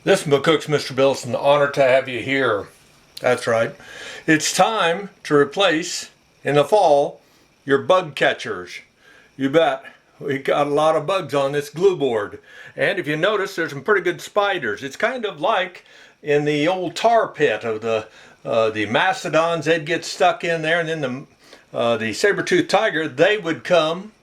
This is McCook's Mr. Bill. It's an honor to have you here. That's right. It's time to replace, in the fall, your bug catchers. You bet. We got a lot of bugs on this glue board. And if you notice, there's some pretty good spiders. It's kind of like in the old tar pit of the mastodons. They'd get stuck in there, and then the saber-toothed tiger, they would come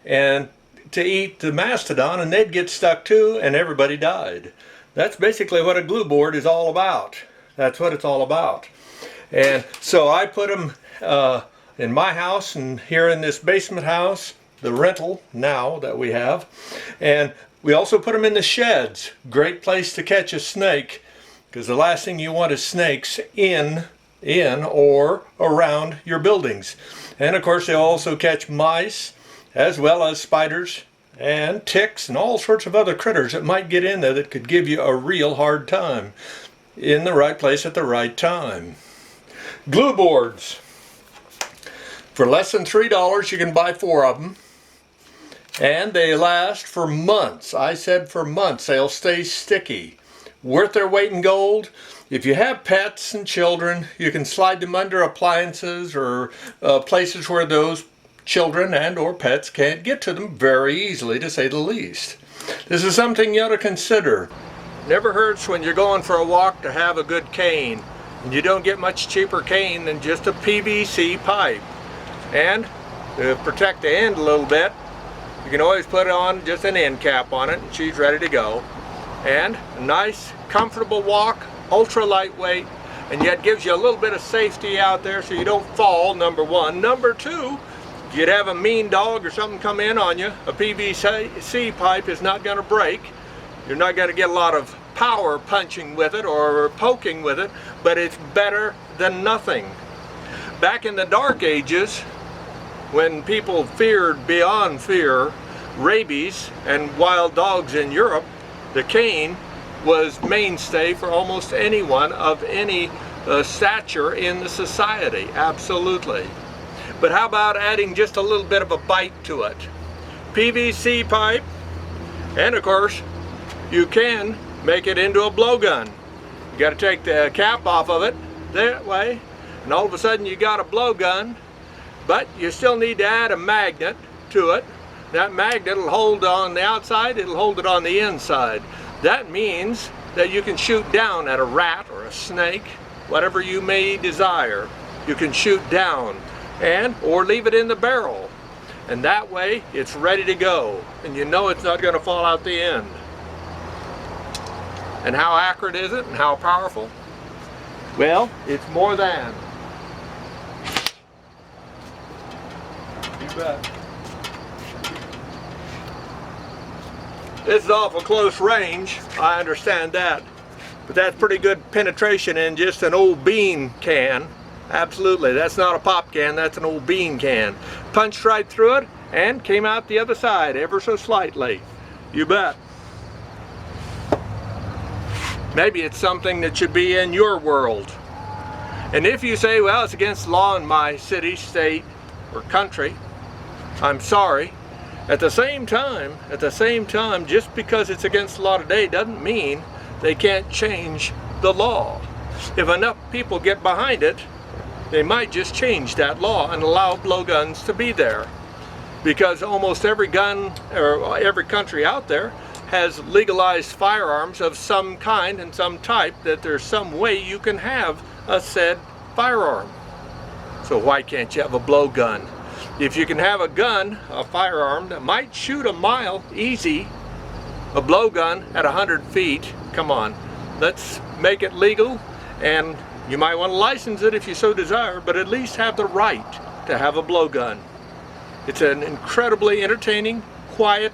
and to eat the mastodon, and they'd get stuck too, and everybody died. That's basically what a glue board is all about. That's what it's all about. And so I put them in my house and here in this basement house, the rental now that we have. And we also put them in the sheds. Great place to catch a snake, because the last thing you want is snakes in or around your buildings. And of course they also catch mice as well as spiders and ticks and all sorts of other critters that might get in there that could give you a real hard time. In the right place at the right time. Glue boards. For less than $3 you can buy 4 of them. And they last for months. I said for months. They'll stay sticky. Worth their weight in gold. If you have pets and children, you can slide them under appliances or places where those children and or pets can't get to them very easily, to say the least. This is something you ought to consider. Never hurts when you're going for a walk to have a good cane. And you don't get much cheaper cane than just a PVC pipe. And to protect the end a little bit, you can always put on just an end cap on it and she's ready to go. And a nice comfortable walk, ultra lightweight, and yet gives you a little bit of safety out there so you don't fall, number one. Number two, if you'd have a mean dog or something come in on you, a PVC pipe is not going to break. You're not going to get a lot of power punching with it or poking with it, but it's better than nothing. Back in the dark ages, when people feared beyond fear rabies and wild dogs in Europe, the cane was mainstay for almost anyone of any stature in the society, absolutely. But how about adding just a little bit of a bite to it? PVC pipe, and of course, you can make it into a blowgun. You got to take the cap off of it that way, and all of a sudden you got a blowgun, but you still need to add a magnet to it. That magnet will hold on the outside, it'll hold it on the inside. That means that you can shoot down at a rat or a snake, whatever you may desire. You can shoot down or leave it in the barrel. And that way it's ready to go, and you know it's not going to fall out the end. And how accurate is it and how powerful? Well, it's more than. You bet. This is awful close range, I understand that. But that's pretty good penetration in just an old bean can. Absolutely, that's not a pop can, that's an old bean can. Punched right through it and came out the other side ever so slightly. You bet. Maybe it's something that should be in your world. And if you say, well, it's against the law in my city, state, or country, I'm sorry. At the same time, just because it's against the law today doesn't mean they can't change the law. If enough people get behind it, they might just change that law and allow blowguns to be there. Because almost every gun or every country out there has legalized firearms of some kind and some type, that there's some way you can have a said firearm. So why can't you have a blowgun? If you can have a gun, a firearm that might shoot a mile easy, a blowgun at 100 feet, come on, let's make it legal. And you might want to license it if you so desire, but at least have the right to have a blowgun. It's an incredibly entertaining, quiet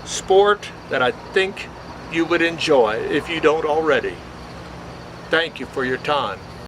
sport that I think you would enjoy if you don't already. Thank you for your time.